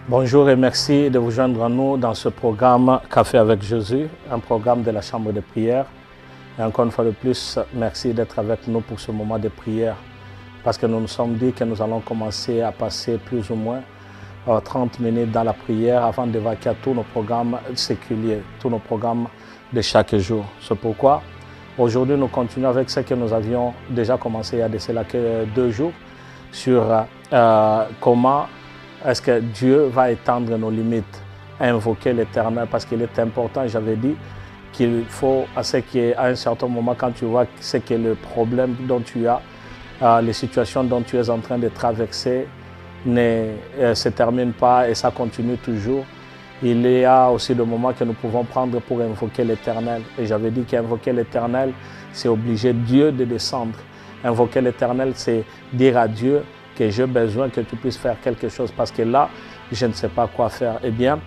Bonjour et merci de vous joindre à nous dans ce programme Café avec Jésus, un programme de la Chambre de prière. Et encore une fois de plus, merci d'être avec nous pour ce moment de prière, parce que nous nous sommes dit que nous allons commencer à passer plus ou moins 30 minutes dans la prière avant d'évacuer tous nos programmes séculiers, tous nos programmes de chaque jour. C'est pourquoi aujourd'hui nous continuons avec ce que nous avions déjà commencé il y a de cela que 2 jours sur comment est-ce que Dieu va étendre nos limites, invoquer l'Éternel, parce qu'il est important, j'avais dit, qu'il faut, à un certain moment, quand tu vois ce qu'est le problème dont tu as, les situations dont tu es en train de traverser ne se terminent pas et ça continue toujours. Il y a aussi le moment que nous pouvons prendre pour invoquer l'Éternel. Et j'avais dit qu'invoquer l'Éternel, c'est obliger Dieu de descendre. Invoquer l'Éternel, c'est dire à Dieu que j'ai besoin que tu puisses faire quelque chose parce que là, je ne sais pas quoi faire. Eh bien,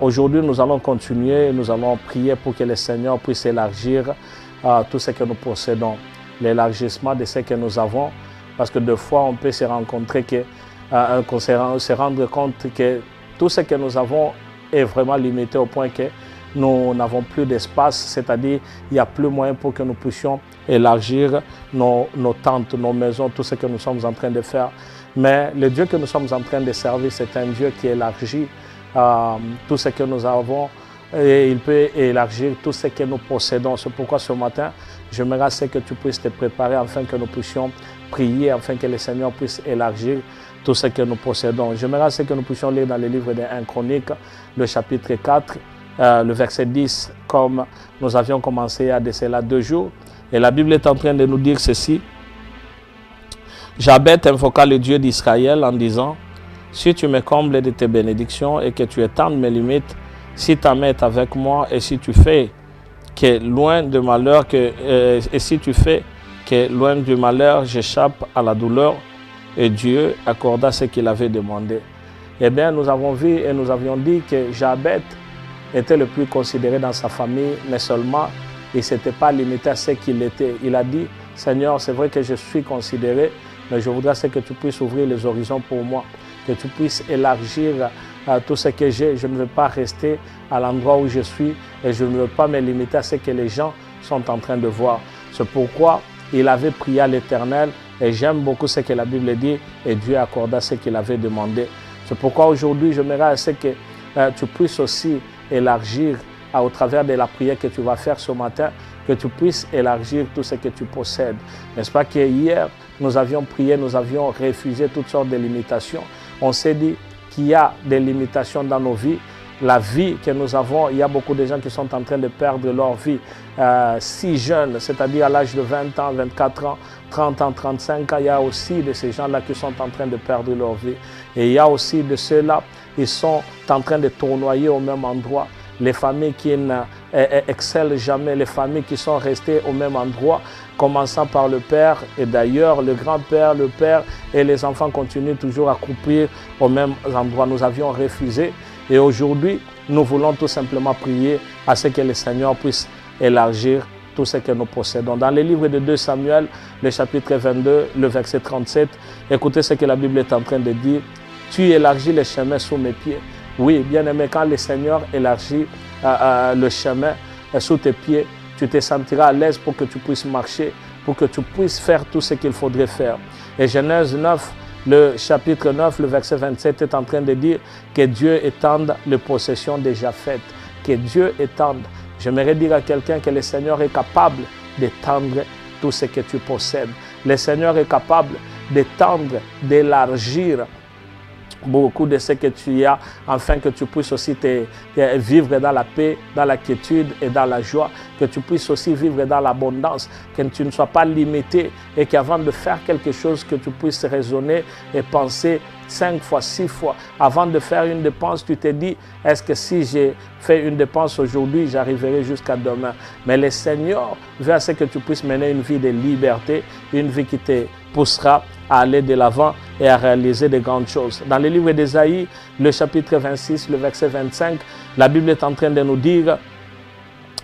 aujourd'hui, nous allons continuer, nous allons prier pour que le Seigneur puisse élargir tout ce que nous possédons, l'élargissement de ce que nous avons, parce que des fois, on peut se rencontrer, se rendre compte que tout ce que nous avons est vraiment limité au point que nous n'avons plus d'espace, c'est-à-dire il n'y a plus moyen pour que nous puissions élargir nos tentes, nos maisons, tout ce que nous sommes en train de faire. Mais le Dieu que nous sommes en train de servir, c'est un Dieu qui élargit tout ce que nous avons et il peut élargir tout ce que nous possédons. C'est pourquoi ce matin, j'aimerais que tu puisses te préparer afin que nous puissions prier, afin que le Seigneur puisse élargir tout ce que nous possédons. J'aimerais que nous puissions lire dans le livre des 1 Chroniques, le chapitre 4, le verset 10, comme nous avions commencé à cela 2 jours. Et la Bible est en train de nous dire ceci. Jabez invoqua le Dieu d'Israël en disant, si tu me combles de tes bénédictions et que tu étendes mes limites, si ta main est avec moi et si tu fais que loin de malheur, loin du malheur, j'échappe à la douleur, et Dieu accorda ce qu'il avait demandé. Eh bien, nous avons vu et nous avions dit que Jabez était le plus considéré dans sa famille, mais seulement il ne s'était pas limité à ce qu'il était. Il a dit, Seigneur, c'est vrai que je suis considéré, mais je voudrais que tu puisses ouvrir les horizons pour moi, que tu puisses élargir tout ce que j'ai. Je ne veux pas rester à l'endroit où je suis et je ne veux pas me limiter à ce que les gens sont en train de voir. C'est pourquoi il avait prié à l'Éternel et j'aime beaucoup ce que la Bible dit et Dieu accorda ce qu'il avait demandé. C'est pourquoi aujourd'hui, j'aimerais que tu puisses aussi élargir au travers de la prière que tu vas faire ce matin, que tu puisses élargir tout ce que tu possèdes. N'est-ce pas que hier, nous avions prié, nous avions refusé toutes sortes de limitations. On s'est dit qu'il y a des limitations dans nos vies. La vie que nous avons, il y a beaucoup de gens qui sont en train de perdre leur vie si jeunes, c'est-à-dire à l'âge de 20 ans, 24 ans, 30 ans, 35 ans. Il y a aussi de ces gens-là qui sont en train de perdre leur vie. Et il y a aussi de ceux-là qui sont en train de tournoyer au même endroit. Les familles qui n'excellent jamais, les familles qui sont restées au même endroit, commençant par le père et d'ailleurs le grand-père, le père et les enfants continuent toujours à croupir au même endroit. Nous avions refusé et aujourd'hui, nous voulons tout simplement prier à ce que le Seigneur puisse élargir tout ce que nous possédons. Dans le livre de 2 Samuel, le chapitre 22, le verset 37, écoutez ce que la Bible est en train de dire. Tu élargis les chemins sous mes pieds. Oui, bien-aimé, quand le Seigneur élargit le chemin sous tes pieds, tu te sentiras à l'aise pour que tu puisses marcher, pour que tu puisses faire tout ce qu'il faudrait faire. Et Genèse 9, le chapitre 9, le verset 27 est en train de dire que Dieu étende les possessions déjà faites, que Dieu étende. J'aimerais dire à quelqu'un que le Seigneur est capable d'étendre tout ce que tu possèdes. Le Seigneur est capable d'étendre, d'élargir beaucoup de ce que tu as, afin que tu puisses aussi vivre dans la paix, dans la quiétude et dans la joie, que tu puisses aussi vivre dans l'abondance, que tu ne sois pas limité et qu'avant de faire quelque chose, que tu puisses raisonner et penser 5 fois, 6 fois. Avant de faire une dépense, tu te dis, est-ce que si j'ai fait une dépense aujourd'hui, j'arriverai jusqu'à demain? Mais le Seigneur veut à ce que tu puisses mener une vie de liberté, une vie qui te poussera à aller de l'avant et à réaliser de grandes choses. Dans le livre d'Ésaïe, le chapitre 26, le verset 25, la Bible est en train de nous dire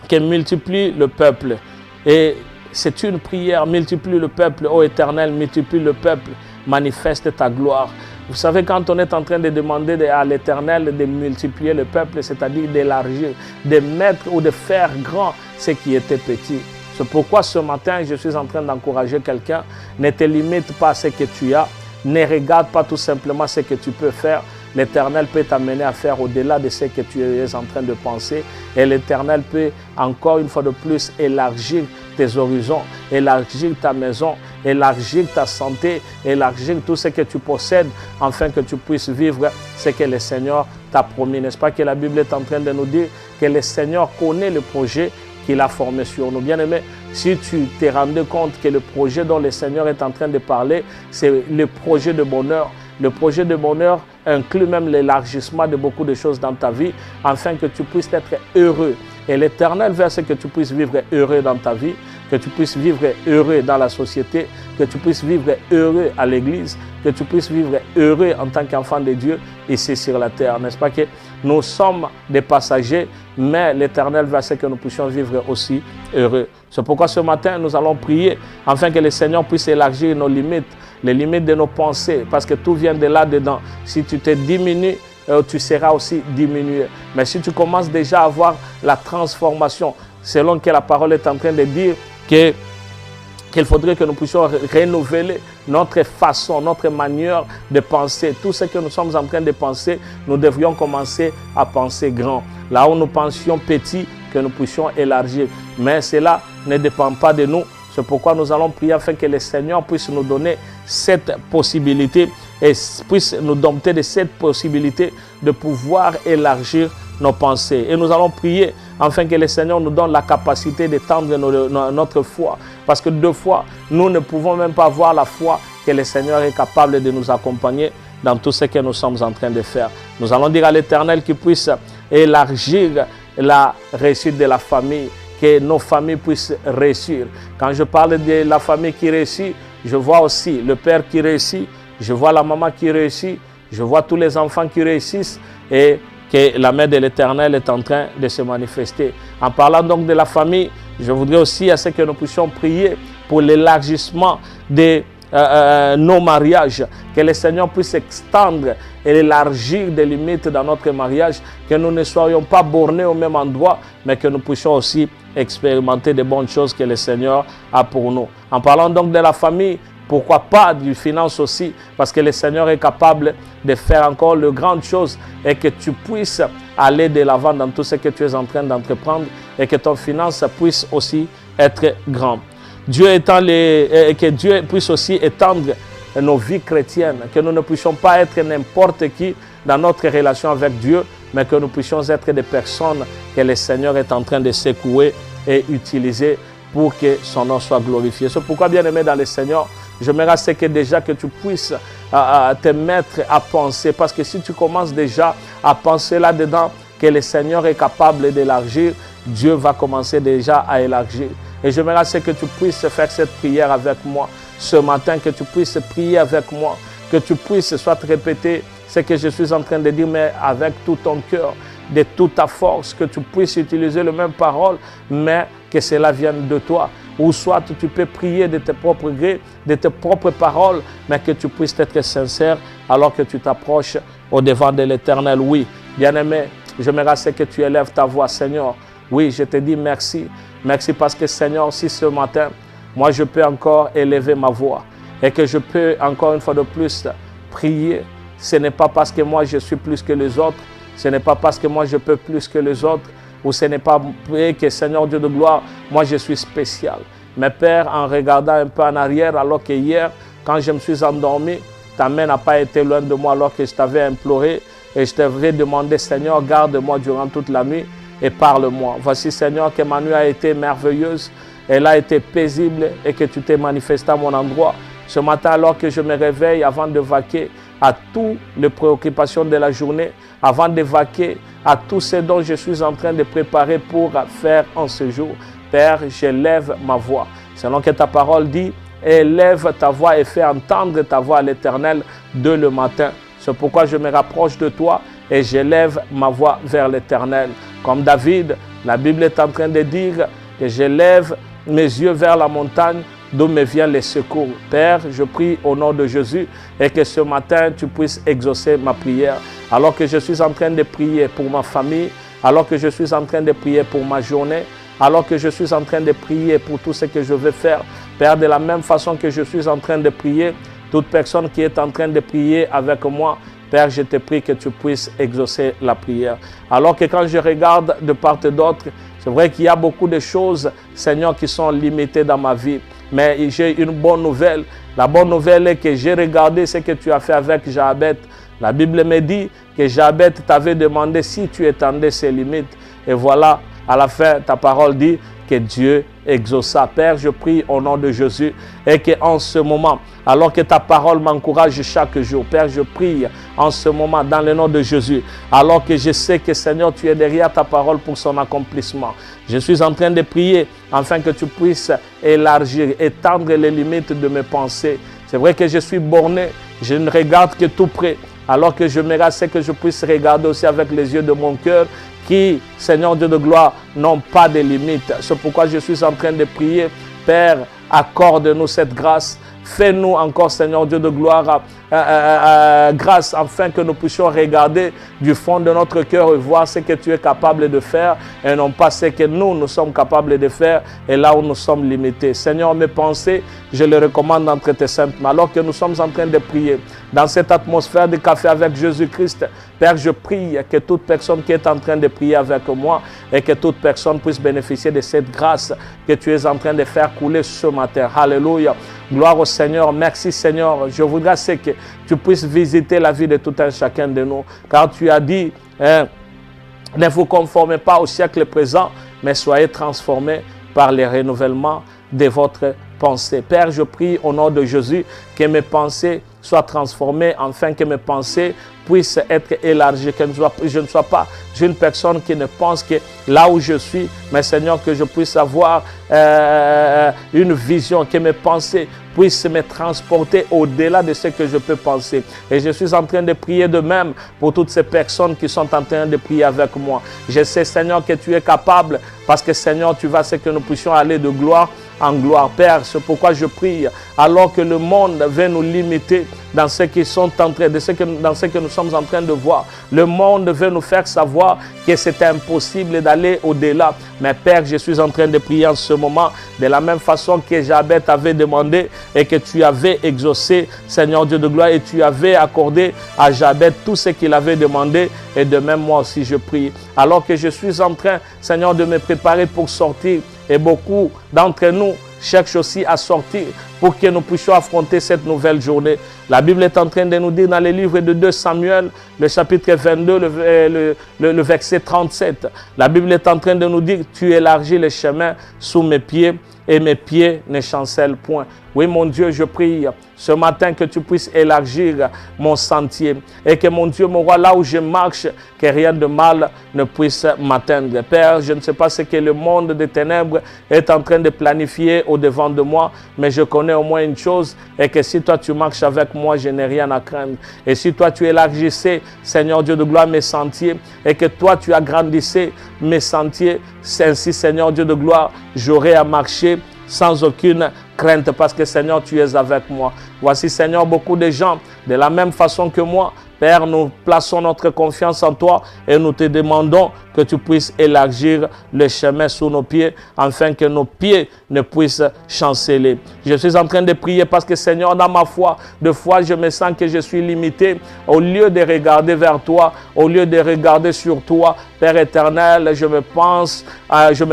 qu'elle multiplie le peuple. Et c'est une prière, multiplie le peuple, ô Éternel, multiplie le peuple, manifeste ta gloire. Vous savez, quand on est en train de demander à l'Éternel de multiplier le peuple, c'est-à-dire d'élargir, de mettre ou de faire grand ce qui était petit. C'est pourquoi ce matin, je suis en train d'encourager quelqu'un. Ne te limite pas à ce que tu as. Ne regarde pas tout simplement ce que tu peux faire. L'Éternel peut t'amener à faire au-delà de ce que tu es en train de penser. Et l'Éternel peut encore une fois de plus élargir tes horizons, élargir ta maison, élargir ta santé, élargir tout ce que tu possèdes, afin que tu puisses vivre ce que le Seigneur t'a promis. N'est-ce pas que la Bible est en train de nous dire que le Seigneur connaît le projet qu'il a formé sur nous. Bien-aimés, si tu t'es rendu compte que le projet dont le Seigneur est en train de parler, c'est le projet de bonheur. Le projet de bonheur inclut même l'élargissement de beaucoup de choses dans ta vie, afin que tu puisses être heureux. Et l'Éternel veut que tu puisses vivre heureux dans ta vie, que tu puisses vivre heureux dans la société, que tu puisses vivre heureux à l'église, que tu puisses vivre heureux en tant qu'enfant de Dieu ici sur la terre. N'est-ce pas que nous sommes des passagers, mais l'Éternel veut que nous puissions vivre aussi heureux. C'est pourquoi ce matin, nous allons prier afin que le Seigneur puisse élargir nos limites, les limites de nos pensées, parce que tout vient de là-dedans. Si tu te diminues, tu seras aussi diminué. Mais si tu commences déjà à voir la transformation, selon que la parole est en train de dire qu'il faudrait que nous puissions renouveler notre façon, notre manière de penser. Tout ce que nous sommes en train de penser, nous devrions commencer à penser grand. Là où nous pensions petit, que nous puissions élargir. Mais cela ne dépend pas de nous. C'est pourquoi nous allons prier afin que le Seigneur puisse nous donner cette possibilité et puisse nous dompter de cette possibilité de pouvoir élargir nos pensées. Et nous allons prier afin que le Seigneur nous donne la capacité d'étendre notre foi. Parce que deux fois, nous ne pouvons même pas avoir la foi que le Seigneur est capable de nous accompagner dans tout ce que nous sommes en train de faire. Nous allons dire à l'Éternel qu'il puisse élargir la réussite de la famille, que nos familles puissent réussir. Quand je parle de la famille qui réussit, je vois aussi le père qui réussit, je vois la maman qui réussit, je vois tous les enfants qui réussissent et que la main de l'Éternel est en train de se manifester. En parlant donc de la famille, je voudrais aussi à ce que nous puissions prier pour l'élargissement de nos mariages, que le Seigneur puisse extendre et élargir des limites dans notre mariage, que nous ne soyons pas bornés au même endroit, mais que nous puissions aussi expérimenter des bonnes choses que le Seigneur a pour nous. En parlant donc de la famille, pourquoi pas du finance aussi, parce que le Seigneur est capable de faire encore de grandes choses et que tu puisses aller de l'avant dans tout ce que tu es en train d'entreprendre et que ton finance puisse aussi être grand. Que Dieu puisse aussi étendre nos vies chrétiennes, que nous ne puissions pas être n'importe qui dans notre relation avec Dieu, mais que nous puissions être des personnes que le Seigneur est en train de secouer et utiliser pour que son nom soit glorifié. C'est pourquoi, bien-aimé dans le Seigneur, j'aimerais que déjà que tu puisses te mettre à penser, parce que si tu commences déjà à penser là-dedans que le Seigneur est capable d'élargir, Dieu va commencer déjà à élargir. Et j'aimerais que tu puisses faire cette prière avec moi ce matin, que tu puisses prier avec moi, que tu puisses soit répéter ce que je suis en train de dire, mais avec tout ton cœur, de toute ta force, que tu puisses utiliser les mêmes paroles, mais que cela vienne de toi. Ou soit tu peux prier de tes propres grés, de tes propres paroles, mais que tu puisses être sincère alors que tu t'approches au devant de l'Éternel. Oui, bien-aimé, j'aimerais que tu élèves ta voix, Seigneur. Oui, je te dis merci. Merci parce que, Seigneur, si ce matin, moi, je peux encore élever ma voix et que je peux encore une fois de plus prier, ce n'est pas parce que moi, je suis plus que les autres, ce n'est pas parce que moi, je peux plus que les autres, ou ce n'est pas que, Seigneur Dieu de gloire, moi, je suis spécial. Mais Père, en regardant un peu en arrière, alors que hier, quand je me suis endormi, ta main n'a pas été loin de moi alors que je t'avais imploré et je t'avais demandé, Seigneur, garde-moi durant toute la nuit et parle-moi. Voici, Seigneur, que ma nuit a été merveilleuse, elle a été paisible et que tu t'es manifesté à mon endroit. Ce matin, alors que je me réveille, avant de vaquer à toutes les préoccupations de la journée, avant de vaquer à tout ce dont je suis en train de préparer pour faire en ce jour, Père, j'élève ma voix. Selon que ta parole dit, élève ta voix et fais entendre ta voix à l'Éternel dès le matin. C'est pourquoi je me rapproche de toi et j'élève ma voix vers l'Éternel. Comme David, la Bible est en train de dire que j'élève mes yeux vers la montagne d'où me viennent les secours. Père, je prie au nom de Jésus et que ce matin, tu puisses exaucer ma prière. Alors que je suis en train de prier pour ma famille, alors que je suis en train de prier pour ma journée, alors que je suis en train de prier pour tout ce que je veux faire. Père, de la même façon que je suis en train de prier, toute personne qui est en train de prier avec moi, Père, je te prie que tu puisses exaucer la prière. Alors que quand je regarde de part et d'autre, c'est vrai qu'il y a beaucoup de choses, Seigneur, qui sont limitées dans ma vie. Mais j'ai une bonne nouvelle. La bonne nouvelle est que j'ai regardé ce que tu as fait avec Jabet. La Bible me dit que Jabet t'avait demandé si tu étendais ses limites. Et voilà, à la fin, ta parole dit que Dieu exauça. Père, je prie au nom de Jésus et qu'en ce moment, alors que ta parole m'encourage chaque jour, Père, je prie en ce moment dans le nom de Jésus, alors que je sais que Seigneur, tu es derrière ta parole pour son accomplissement. Je suis en train de prier afin que tu puisses élargir, étendre les limites de mes pensées. C'est vrai que je suis borné, je ne regarde que tout près, alors que je me c'est que je puisse regarder aussi avec les yeux de mon cœur qui, Seigneur Dieu de gloire, n'ont pas de limites. C'est pourquoi je suis en train de prier. Père, accorde-nous cette grâce. Fais-nous encore, Seigneur Dieu de gloire, grâce, afin que nous puissions regarder du fond de notre cœur et voir ce que tu es capable de faire et non pas ce que nous sommes capables de faire et là où nous sommes limités. Seigneur, mes pensées, je les recommande entre tes saintes mains. Alors que nous sommes en train de prier dans cette atmosphère de café avec Jésus-Christ, Père, je prie que toute personne qui est en train de prier avec moi et que toute personne puisse bénéficier de cette grâce que tu es en train de faire couler ce matin. Alléluia. Gloire au Seigneur. Merci Seigneur. Je voudrais que tu puisses visiter la vie de tout un chacun de nous. Car tu as dit, ne vous conformez pas au siècle présent, mais soyez transformés par le renouvellement de votre pensée. Père, je prie au nom de Jésus que mes pensées soient transformées, afin que mes pensées puissent être élargies, que je ne sois pas une personne qui ne pense que là où je suis, mais Seigneur, que je puisse avoir une vision, que mes pensées puissent me transporter au-delà de ce que je peux penser. Et je suis en train de prier de même pour toutes ces personnes qui sont en train de prier avec moi. Je sais, Seigneur, que tu es capable, parce que Seigneur, tu vas ce que nous puissions aller de gloire en gloire. Père, c'est pourquoi je prie, alors que le monde veut nous limiter dans ce qu'ils sont en train, dans ce que nous sommes en train de voir. Le monde veut nous faire savoir que c'est impossible d'aller au-delà. Mais Père, je suis en train de prier en ce moment de la même façon que Jabet avait demandé et que tu avais exaucé, Seigneur Dieu de gloire, et tu avais accordé à Jabet tout ce qu'il avait demandé. Et de même, moi aussi, je prie. Alors que je suis en train, Seigneur, de me préparer pour sortir, et beaucoup d'entre nous cherchent aussi à sortir pour que nous puissions affronter cette nouvelle journée. La Bible est en train de nous dire dans le livre de 2 Samuel, le chapitre 22, le verset 37. La Bible est en train de nous dire, tu élargis les chemins sous mes pieds et mes pieds ne chancellent point. Oui, mon Dieu, je prie ce matin que tu puisses élargir mon sentier et que mon Dieu, mon roi, là où je marche, que rien de mal ne puisse m'atteindre. Père, je ne sais pas ce que le monde des ténèbres est en train de planifier au-devant de moi, mais je connais au moins une chose, et que si toi tu marches avec moi, je n'ai rien à craindre. Et si toi tu élargissais, Seigneur Dieu de gloire, mes sentiers, et que toi tu agrandissais mes sentiers, ainsi, Seigneur Dieu de gloire, j'aurai à marcher sans aucune crainte, parce que Seigneur, tu es avec moi. Voici, Seigneur, beaucoup de gens, de la même façon que moi, Père, nous plaçons notre confiance en toi et nous te demandons que tu puisses élargir le chemin sous nos pieds, afin que nos pieds ne puissent chanceler. Je suis en train de prier parce que, Seigneur, dans ma foi, de foi, je me sens que je suis limité. Au lieu de regarder vers toi, au lieu de regarder sur toi, Père éternel, je me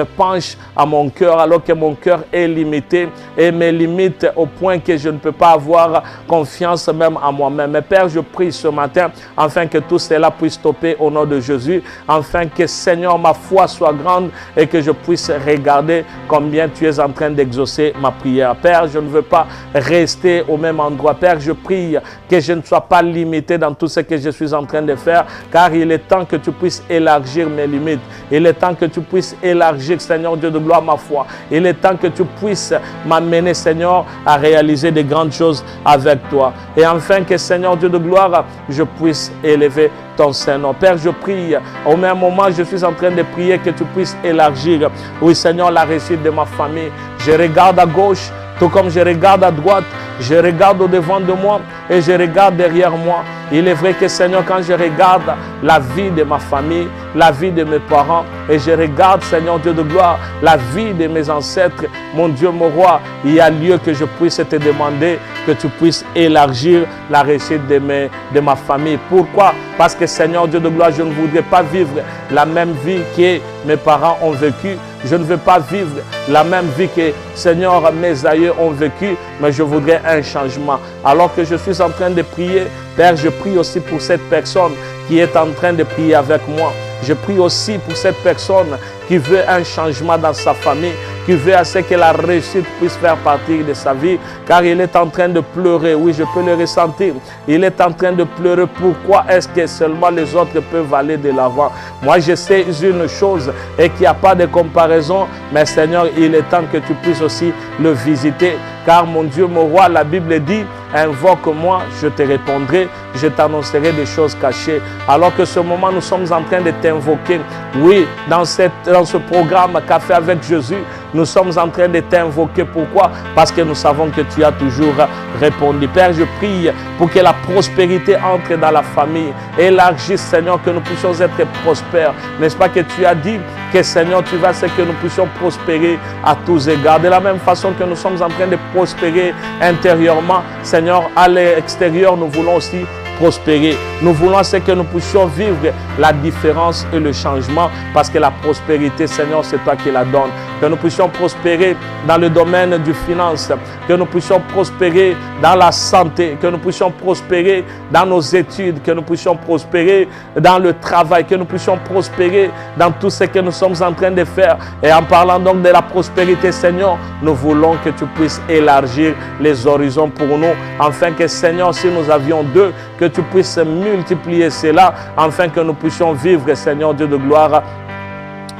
penche à mon cœur, alors que mon cœur est limité et me limite au point que je ne peux pas avoir confiance même en moi-même. Mais Père, je prie ce matin, afin que tout cela puisse stopper au nom de Jésus, afin que, Seigneur, ma foi soit grande et que je puisse regarder combien tu es en train d'exaucer ma prière. Père, je ne veux pas rester au même endroit. Père, je prie que je ne sois pas limité dans tout ce que je suis en train de faire, car il est temps que tu puisses élargir mes limites. Il est temps que tu puisses élargir, Seigneur Dieu de gloire, ma foi. Il est temps que tu puisses m'amener, Seigneur, à réaliser de grandes choses avec toi. Et enfin que, Seigneur Dieu de gloire, je puisse élever ton Saint-Nom. Père, je prie, au même moment, je suis en train de prier que tu puisses élargir, oui Seigneur, la réussite de ma famille. Je regarde à gauche, Tout comme je regarde à droite, je regarde au devant de moi et je regarde derrière moi. Il est vrai que Seigneur, quand je regarde la vie de ma famille, la vie de mes parents, et je regarde, Seigneur Dieu de gloire, la vie de mes ancêtres, mon Dieu, mon roi, il y a lieu que je puisse te demander que tu puisses élargir la réussite de ma famille. Pourquoi? Parce que Seigneur Dieu de gloire, je ne voudrais pas vivre la même vie que mes parents ont vécu. Je ne veux pas vivre la même vie que, Seigneur, mes aïeux ont vécu, mais je voudrais un changement. Alors que je suis en train de prier, Père, je prie aussi pour cette personne qui est en train de prier avec moi. Je prie aussi pour cette personne qui veut un changement dans sa famille, qui veut à ce que la réussite puisse faire partie de sa vie, car il est en train de pleurer. Oui, je peux le ressentir. Il est en train de pleurer. Pourquoi est-ce que seulement les autres peuvent aller de l'avant? Moi, je sais une chose et qu'il n'y a pas de comparaison, mais Seigneur, il est temps que tu puisses aussi le visiter, car mon Dieu, mon roi, la Bible dit, invoque-moi, je te répondrai, je t'annoncerai des choses cachées. Alors que ce moment, nous sommes en train de t'invoquer. Oui, dans ce programme Café avec Jésus, nous sommes en train de t'invoquer. Pourquoi? Parce que nous savons que tu as toujours répondu. Père, je prie pour que la prospérité entre dans la famille. Élargisse, Seigneur, que nous puissions être prospères. N'est-ce pas que tu as dit que, Seigneur, tu vas ce que nous puissions prospérer à tous égards. De la même façon que nous sommes en train de prospérer intérieurement, Seigneur, à l'extérieur, nous voulons aussi prospérer. Nous voulons ce que nous puissions vivre la différence et le changement, parce que la prospérité, Seigneur, c'est toi qui la donnes. Que nous puissions prospérer dans le domaine du finance, que nous puissions prospérer dans la santé, que nous puissions prospérer dans nos études, que nous puissions prospérer dans le travail, que nous puissions prospérer dans tout ce que nous sommes en train de faire. Et en parlant donc de la prospérité, Seigneur, nous voulons que tu puisses élargir les horizons pour nous, afin que, Seigneur, si nous avions deux, que tu puisses multiplier cela, afin que nous puissions vivre, Seigneur Dieu de gloire,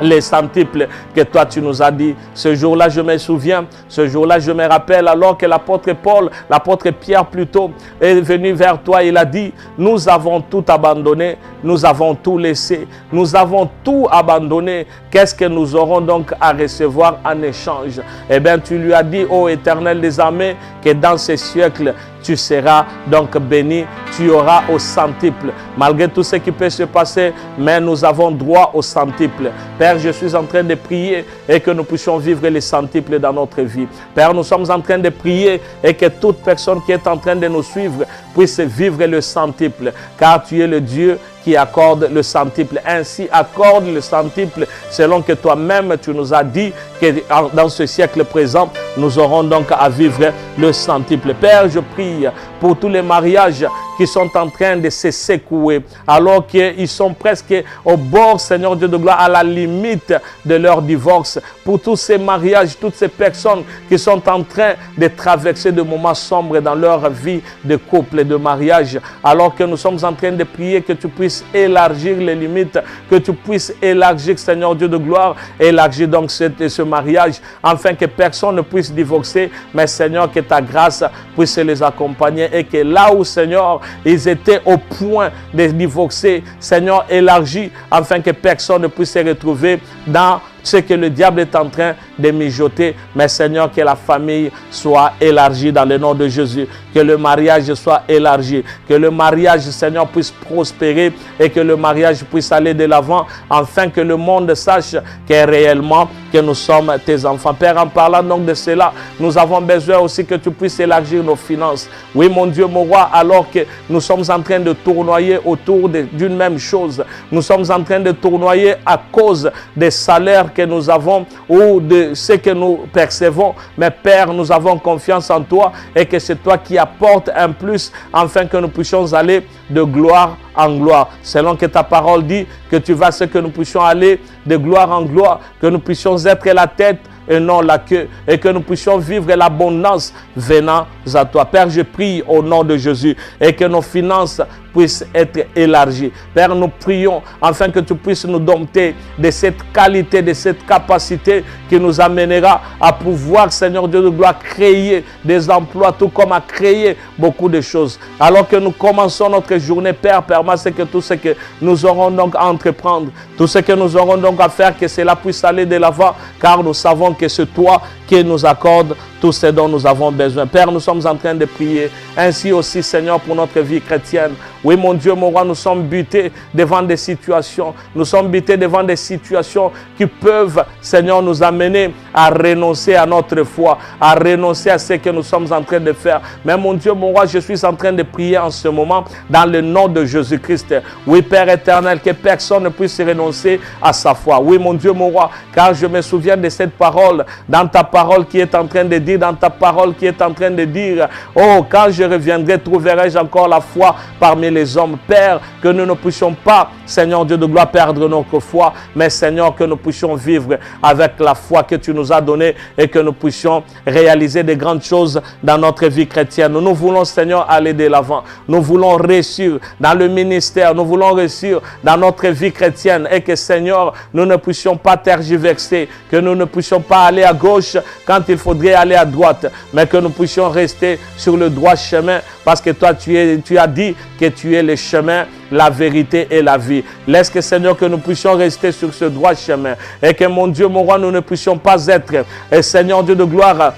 les centuples que toi tu nous as dit. Ce jour-là, je me souviens, ce jour-là, je me rappelle, alors que l'apôtre Paul, l'apôtre Pierre plutôt, est venu vers toi, il a dit, nous avons tout abandonné, nous avons tout laissé, nous avons tout abandonné. Qu'est-ce que nous aurons donc à recevoir en échange? Eh bien, tu lui as dit, ô Éternel des armées, que dans ce siècle, tu seras donc béni, tu auras au centuple. Malgré tout ce qui peut se passer, mais nous avons droit au centuple. Père, je suis en train de prier et que nous puissions vivre les centuples dans notre vie. Père, nous sommes en train de prier et que toute personne qui est en train de nous suivre puisse vivre le centuple, car tu es le Dieu qui accorde le centuple. Ainsi, accorde le centuple selon que toi-même tu nous as dit que dans ce siècle présent, nous aurons donc à vivre le centuple. Père, je prie pour tous les mariages qui sont en train de se secouer, alors qu'ils sont presque au bord, Seigneur Dieu de gloire, à la limite de leur divorce. Pour tous ces mariages, toutes ces personnes qui sont en train de traverser des moments sombres dans leur vie de couple et de mariage, alors que nous sommes en train de prier que tu puisses élargir les limites, que tu puisses élargir, Seigneur Dieu de gloire, élargir donc ce mariage, afin que personne ne puisse divorcer, mais Seigneur, que ta grâce puisse les accompagner et que là où, Seigneur, ils étaient au point de divorcer, Seigneur, élargis, afin que personne ne puisse se retrouver dans ce que le diable est en train de mijoter. Mais Seigneur, que la famille soit élargie dans le nom de Jésus. Que le mariage soit élargi. Que le mariage, Seigneur, puisse prospérer et que le mariage puisse aller de l'avant, afin que le monde sache que réellement que nous sommes tes enfants. Père, en parlant donc de cela, nous avons besoin aussi que tu puisses élargir nos finances. Oui, mon Dieu, mon roi, alors que nous sommes en train de tournoyer autour d'une même chose. Nous sommes en train de tournoyer à cause des salaires que nous avons ou de ce que nous percevons. Mais Père, nous avons confiance en toi et que c'est toi qui apportes un plus, afin que nous puissions aller de gloire en gloire. Selon que ta parole dit que tu vas ce que nous puissions aller de gloire en gloire, que nous puissions être la tête et non la queue, et que nous puissions vivre l'abondance venant à toi. Père, je prie au nom de Jésus et que nos finances puisse être élargie. Père, nous prions afin que tu puisses nous dompter de cette qualité, de cette capacité qui nous amènera à pouvoir, Seigneur Dieu de gloire, créer des emplois, tout comme à créer beaucoup de choses. Alors que nous commençons notre journée, Père, permets que tout ce que nous aurons donc à entreprendre, tout ce que nous aurons donc à faire, que cela puisse aller de l'avant, car nous savons que c'est toi qui nous accorde tout ce dont nous avons besoin. Père, nous sommes en train de prier. Ainsi aussi, Seigneur, pour notre vie chrétienne. Oui, mon Dieu, mon roi, nous sommes butés devant des situations. Nous sommes butés devant des situations qui peuvent, Seigneur, nous amener à renoncer à notre foi, à renoncer à ce que nous sommes en train de faire. Mais mon Dieu, mon roi, je suis en train de prier en ce moment dans le nom de Jésus-Christ. Oui, Père éternel, que personne ne puisse renoncer à sa foi. Oui, mon Dieu, mon roi, car je me souviens de cette parole, dans ta parole qui est en train de dire, dans ta parole qui est en train de dire, oh, quand je reviendrai, trouverai-je encore la foi parmi les hommes. Père, que nous ne puissions pas, Seigneur Dieu de gloire, perdre notre foi, mais Seigneur, que nous puissions vivre avec la foi que tu nous as donnée et que nous puissions réaliser de grandes choses dans notre vie chrétienne. Nous voulons, Seigneur, aller de l'avant. Nous voulons réussir dans le ministère. Nous voulons réussir dans notre vie chrétienne et que, Seigneur, nous ne puissions pas tergiverser, que nous ne puissions pas aller à gauche quand il faudrait aller à droite, mais que nous puissions rester sur le droit chemin parce que toi, tu as dit que tu es le chemin, la vérité et la vie. Laisse que, Seigneur, que nous puissions rester sur ce droit chemin et que, mon Dieu, mon roi, nous ne puissions pas être, et Seigneur Dieu de gloire,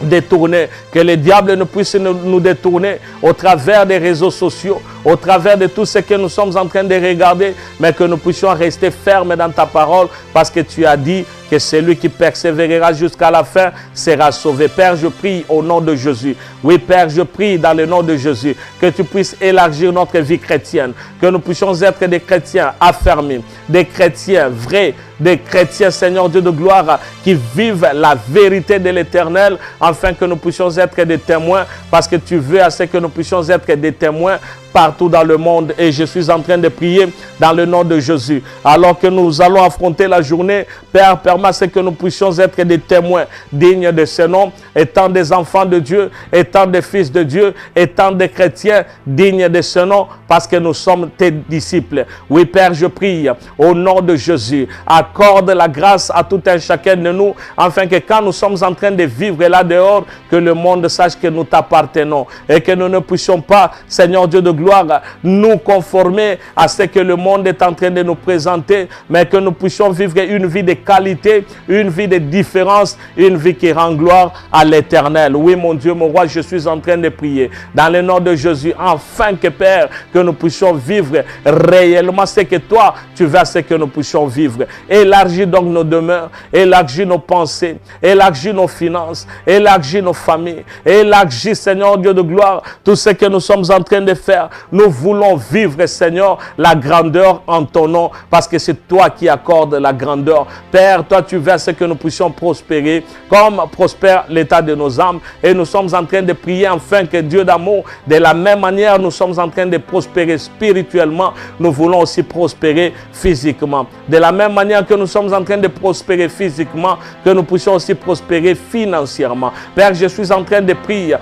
détourner, que le diable ne puisse nous détourner au travers des réseaux sociaux, au travers de tout ce que nous sommes en train de regarder, mais que nous puissions rester fermes dans ta parole parce que tu as dit que celui qui persévérera jusqu'à la fin sera sauvé. Père, je prie au nom de Jésus. Oui, Père, je prie dans le nom de Jésus que tu puisses élargir notre vie chrétienne, que nous puissions être des chrétiens affermis, des chrétiens vrais, des chrétiens, Seigneur Dieu de gloire, qui vivent la vérité de l'Éternel, afin que nous puissions être des témoins, parce que tu veux à ce que nous puissions être des témoins partout dans le monde. Et je suis en train de prier dans le nom de Jésus. Alors que nous allons affronter la journée, Père, permets que nous puissions être des témoins dignes de ce nom, étant des enfants de Dieu, étant des fils de Dieu, étant des chrétiens dignes de ce nom, parce que nous sommes tes disciples. Oui, Père, je prie au nom de Jésus. Accorde la grâce à tout un chacun de nous, afin que quand nous sommes en train de vivre là dehors, que le monde sache que nous t'appartenons et que nous ne puissions pas, Seigneur Dieu de gloire, nous conformer à ce que le monde est en train de nous présenter, mais que nous puissions vivre une vie de qualité, une vie de différence, une vie qui rend gloire à l'Éternel. Oui, mon Dieu, mon roi, je suis en train de prier dans le nom de Jésus, afin que, Père, que nous puissions vivre réellement ce que toi, tu veux, ce que nous puissions vivre. Élargis donc nos demeures, élargis nos pensées, élargis nos finances, élargis nos familles, élargis, Seigneur Dieu de gloire, tout ce que nous sommes en train de faire. Nous voulons vivre, Seigneur, la grandeur en ton nom, parce que c'est toi qui accordes la grandeur. Père, toi, tu veux à ce que nous puissions prospérer comme prospère l'état de nos âmes. Et nous sommes en train de prier enfin que Dieu d'amour, de la même manière, nous sommes en train de prospérer spirituellement, nous voulons aussi prospérer physiquement. De la même manière que nous sommes en train de prospérer physiquement, que nous puissions aussi prospérer financièrement. Père, je suis en train de prier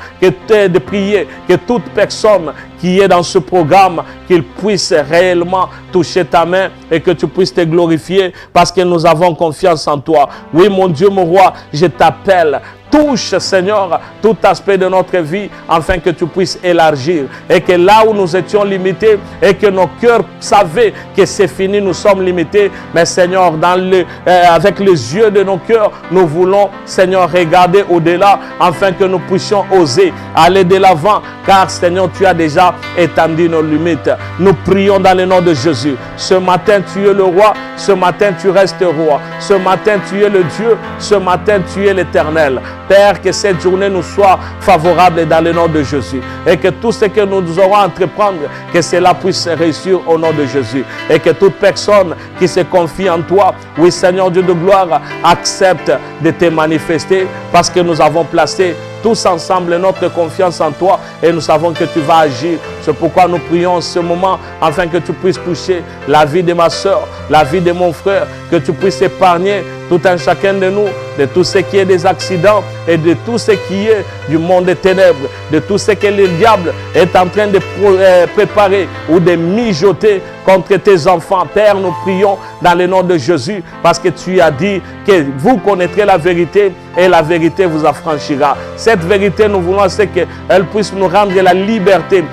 que toute personne qui est dans ce programme, qu'il puisse réellement toucher ta main et que tu puisses te glorifier parce que nous avons confiance en toi. Oui, mon Dieu, mon roi, je t'appelle. Touche, Seigneur, tout aspect de notre vie afin que tu puisses élargir et que là où nous étions limités et que nos cœurs savaient que c'est fini, nous sommes limités. Mais Seigneur, avec les yeux de nos cœurs, nous voulons, Seigneur, regarder au-delà afin que nous puissions oser aller de l'avant car, Seigneur, tu as déjà étendu nos limites. Nous prions dans le nom de Jésus. Ce matin, tu es le roi. Ce matin, tu restes roi. Ce matin, tu es le Dieu. Ce matin, tu es l'Éternel. Père, que cette journée nous soit favorable dans le nom de Jésus. Et que tout ce que nous aurons à entreprendre, que cela puisse réussir au nom de Jésus. Et que toute personne qui se confie en toi, oui Seigneur Dieu de gloire, accepte de te manifester parce que nous avons placé tous ensemble notre confiance en toi et nous savons que tu vas agir. C'est pourquoi nous prions en ce moment afin que tu puisses toucher la vie de ma soeur, la vie de mon frère, que tu puisses épargner tout un chacun de nous de tout ce qui est des accidents et de tout ce qui est du monde des ténèbres, de tout ce que le diable est en train de préparer ou de mijoter contre tes enfants. Père, nous prions dans le nom de Jésus parce que tu as dit que vous connaîtrez la vérité et la vérité vous affranchira. Cette vérité, nous voulons qu'elle puisse nous rendre la liberté,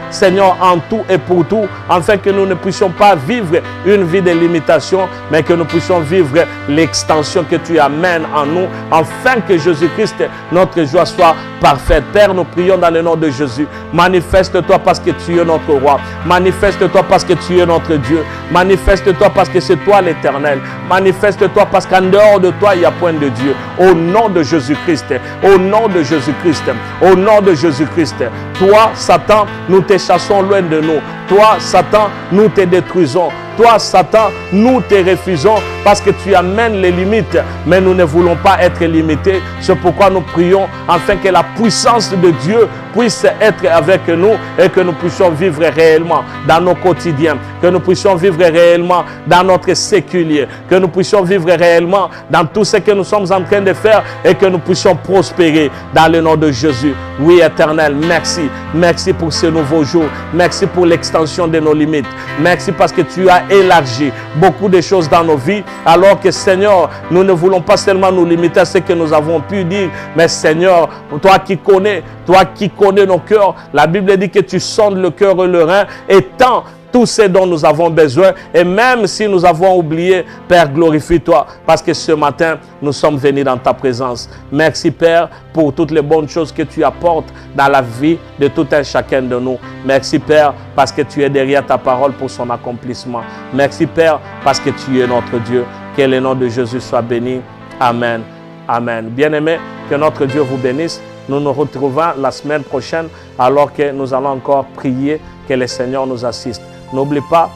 Seigneur, en tout et pour tout, afin que nous ne puissions pas vivre une vie de limitation, mais que nous puissions vivre l'extension que tu amènes en nous, afin que Jésus-Christ, notre joie, soit parfaite. Père, nous prions dans le nom de Jésus. Manifeste-toi parce que tu es notre roi. Manifeste-toi parce que tu es notre Dieu. Manifeste-toi parce que c'est toi l'Éternel. Manifeste-toi parce qu'en dehors de toi, il n'y a point de Dieu. Au nom de Jésus-Christ, au nom de Jésus-Christ, au nom de Jésus-Christ. Toi, Satan, nous te chassons loin de nous. Toi, Satan, nous te détruisons. Toi, Satan, nous te refusons parce que tu amènes les limites, mais nous ne voulons pas être limités. C'est pourquoi nous prions afin que la puissance de Dieu puisse être avec nous et que nous puissions vivre réellement dans nos quotidiens, que nous puissions vivre réellement dans notre séculier, que nous puissions vivre réellement dans tout ce que nous sommes en train de faire et que nous puissions prospérer dans le nom de Jésus. Oui, Éternel, merci. Merci pour ce nouveau jour. Merci pour l'extension de nos limites. Merci parce que tu as élargi beaucoup de choses dans nos vies, alors que, Seigneur, nous ne voulons pas seulement nous limiter à ce que nous avons pu dire, mais, Seigneur, toi qui connais nos cœurs, la Bible dit que tu sondes le cœur et le rein, et tant tout ce dont nous avons besoin. Et même si nous avons oublié, Père, glorifie-toi, parce que ce matin, nous sommes venus dans ta présence. Merci, Père, pour toutes les bonnes choses que tu apportes dans la vie de tout un chacun de nous. Merci, Père, parce que tu es derrière ta parole pour son accomplissement. Merci, Père, parce que tu es notre Dieu. Que le nom de Jésus soit béni. Amen. Amen. Bien-aimés, que notre Dieu vous bénisse. Nous nous retrouvons la semaine prochaine alors que nous allons encore prier que le Seigneur nous assiste. N'oublie pas,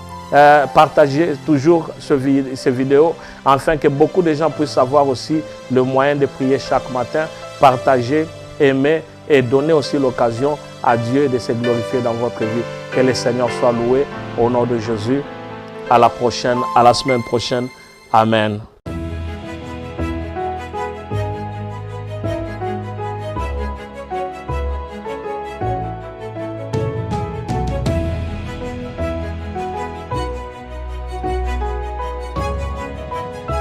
partagez toujours ces vidéos afin que beaucoup de gens puissent avoir aussi le moyen de prier chaque matin. Partagez, aimez et donnez aussi l'occasion à Dieu de se glorifier dans votre vie. Que le Seigneur soit loué au nom de Jésus. À la prochaine, à la semaine prochaine. Amen.